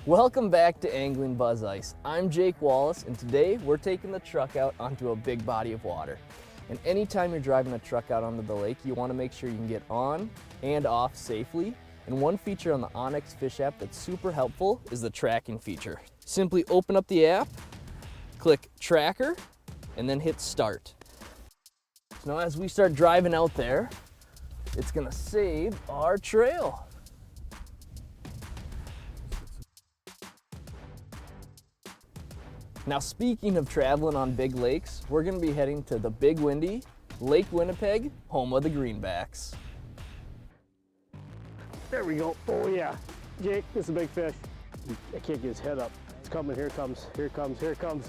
Welcome back to Angling Buzz Ice. I'm Jake Wallace, and today we're taking the truck out onto a big body of water. And anytime you're driving a truck out onto the lake, you want to make sure you can get on and off safely. And one feature on the Onyx Fish app that's super helpful is the tracking feature. Simply open up the app, click Tracker, and then hit Start. So now as we start driving out there, it's going to save our trail. Now speaking of traveling on big lakes, we're going to be heading to the big windy Lake Winnipeg, home of the greenbacks. There we go. Oh yeah. Jake, this is a big fish. I can't get his head up. It's coming. Here it comes. Here it comes. Here it comes.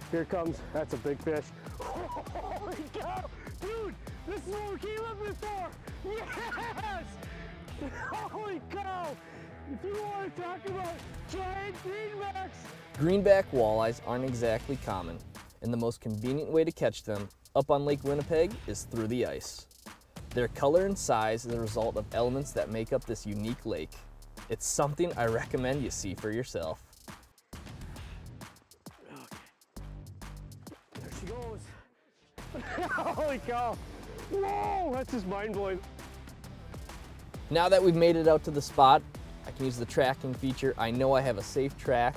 Here it comes. That's a big fish. Holy cow! Dude, this is what we came up here for! Yes! Holy cow! If you want to talk about giant greenbacks! Greenback walleyes aren't exactly common, and the most convenient way to catch them up on Lake Winnipeg is through the ice. Their color and size is a result of elements that make up this unique lake. It's something I recommend you see for yourself. Okay. There she goes. Holy cow! Whoa, that's just mind-blowing. Now that we've made it out to the spot, I can use the tracking feature. I know I have a safe track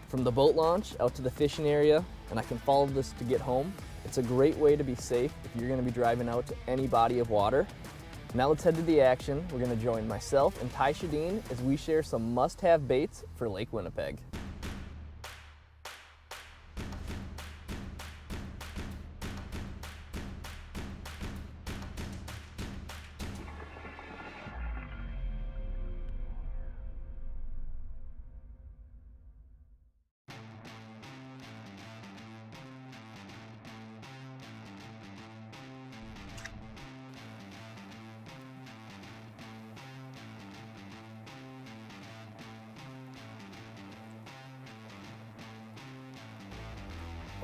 from the boat launch out to the fishing area, and I can follow this to get home. It's a great way to be safe if you're going to be driving out to any body of water. Now let's head to the action. We're going to join myself and Ty Sjodin as we share some must-have baits for Lake Winnipeg.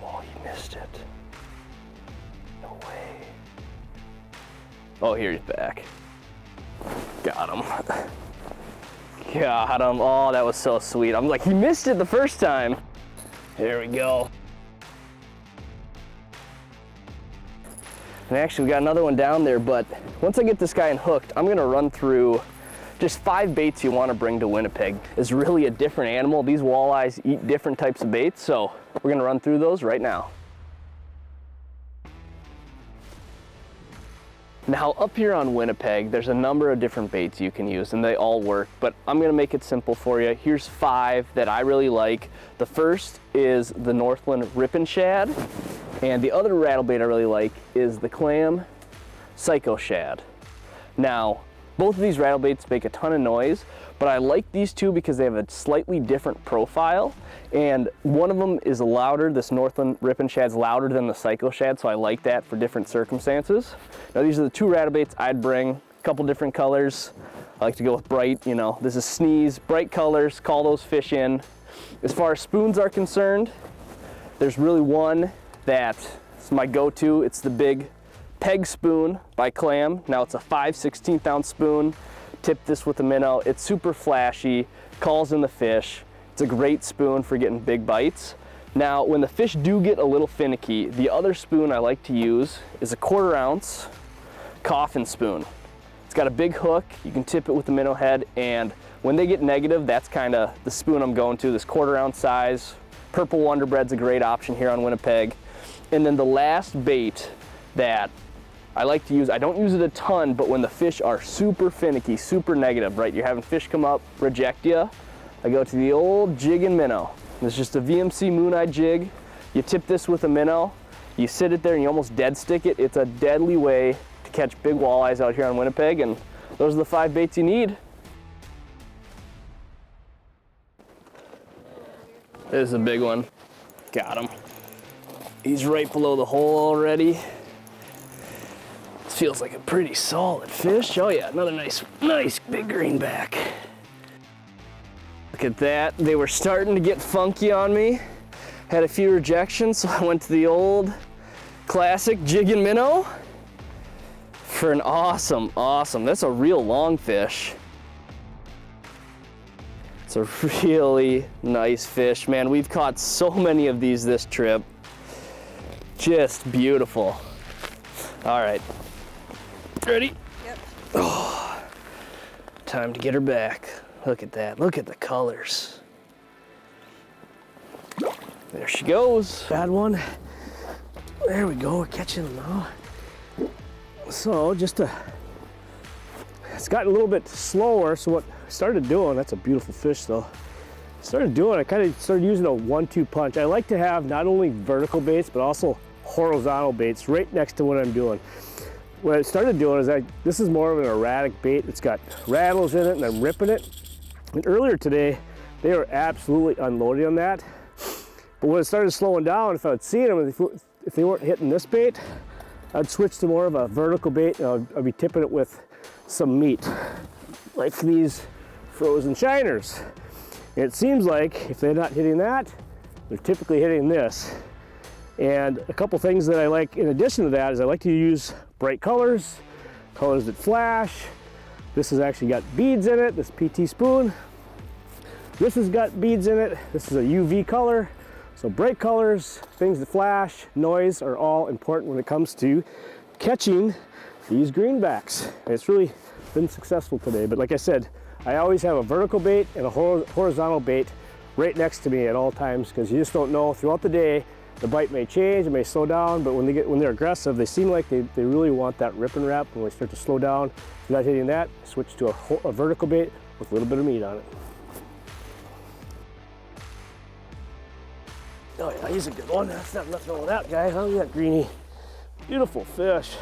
Oh, you missed it. No way. Oh, here he's back. Got him. Got him. Oh, that was so sweet. I'm like, he missed it the first time. Here we go. And actually, we got another one down there, but once I get this guy hooked, I'm gonna run through just 5 baits you want to bring to Winnipeg. It's really a different animal. These walleyes eat different types of baits, so we're gonna run through those right now. Now up here on Winnipeg, there's a number of different baits you can use and they all work, but I'm gonna make it simple for you. Here's 5 that I really like. The first is the Northland Rippin' Shad, and the other rattle bait I really like is the Clam Psycho Shad. Now, both of these rattle baits make a ton of noise, but I like these two because they have a slightly different profile, and one of them is louder. This Northland Rippin' Shad's louder than the Psycho Shad, so I like that for different circumstances. Now these are the 2 rattle baits I'd bring, a couple different colors. I like to go with bright, you know, this is Sneeze, bright colors, call those fish in. As far as spoons are concerned, there's really one that's my go-to. It's the big Peg spoon by Clam. Now it's a 5/16 ounce spoon. Tip this with a minnow. It's super flashy, calls in the fish. It's a great spoon for getting big bites. Now, when the fish do get a little finicky, the other spoon I like to use is a 1/4 ounce coffin spoon. It's got a big hook. You can tip it with the minnow head, and when they get negative, that's kind of the spoon I'm going to, this 1/4 ounce size. Purple Wonder Bread's a great option here on Winnipeg. And then the last bait that I like to use, I don't use it a ton, but when the fish are super finicky, super negative, right? You're having fish come up, reject you. I go to the old jig and minnow. It's just a VMC Moon-Eye jig. You tip this with a minnow, you sit it there and you almost dead stick it. It's a deadly way to catch big walleyes out here on Winnipeg, and those are the 5 baits you need. This is a big one. Got him. He's right below the hole already. This feels like a pretty solid fish. Oh yeah, another nice big greenback. Look at that. They were starting to get funky on me. Had a few rejections, so I went to the old classic jig and minnow for an awesome, that's a real long fish. It's a really nice fish, man. We've caught so many of these this trip. Just beautiful. All right, ready? Yep. Oh, time to get her back. Look at that, look at the colors. There she goes. Bad one. There we go, we're catching them now. So it's gotten a little bit slower, so what I started doing, that's a beautiful fish though. I kind of started using a 1-2 punch. I like to have not only vertical baits, but also horizontal baits right next to what I'm doing. What I started doing is this is more of an erratic bait. It's got rattles in it and I'm ripping it. And earlier today, they were absolutely unloading on that. But when it started slowing down, if I'd seen them, if they weren't hitting this bait, I'd switch to more of a vertical bait and I'd be tipping it with some meat, like these frozen shiners. And it seems like if they're not hitting that, they're typically hitting this. And a couple things that I like in addition to that is I like to use bright colors, colors that flash. This has actually got beads in it, this PT spoon. This has got beads in it. This is a UV color. So bright colors, things that flash, noise are all important when it comes to catching these greenbacks. And it's really been successful today. But like I said, I always have a vertical bait and a horizontal bait right next to me at all times, because you just don't know throughout the day. The bite may change, it may slow down, but when they're aggressive, they seem like they really want that rip and wrap. When they start to slow down, if you're not hitting that, switch to a vertical bait with a little bit of meat on it. Oh yeah, he's a good one. That's not nothing wrong with that guy. Huh? Look at that greenie. Beautiful fish.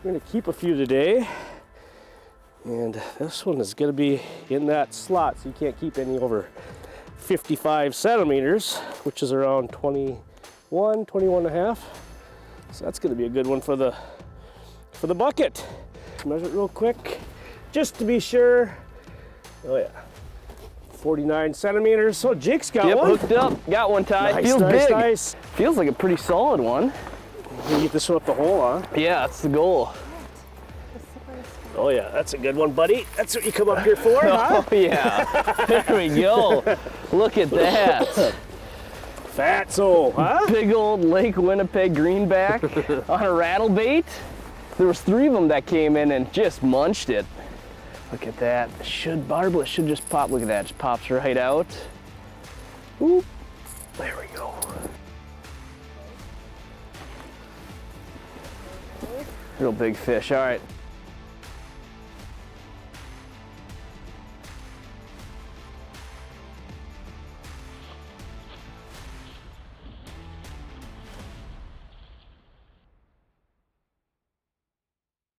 We're gonna keep a few today. And this one is gonna be in that slot, so you can't keep any over 55 centimeters, which is around 21 and a half. So that's gonna be a good one for the bucket. Measure it real quick, just to be sure. Oh yeah, 49 centimeters. So Jake's got one. Hooked up, got one, Ty. Nice, Feels nice, big. nice. Feels like a pretty solid one. You get this one up the hole, huh? Yeah, that's the goal. Oh yeah, that's a good one, buddy. That's what you come up here for, huh? Oh yeah, there we go. Look at that. Fatso, huh? Big old Lake Winnipeg greenback on a rattle bait. There was 3 of them that came in and just munched it. Look at that. Barbless should just pop. Look at that, just pops right out. Oop. There we go. Real big fish. All right.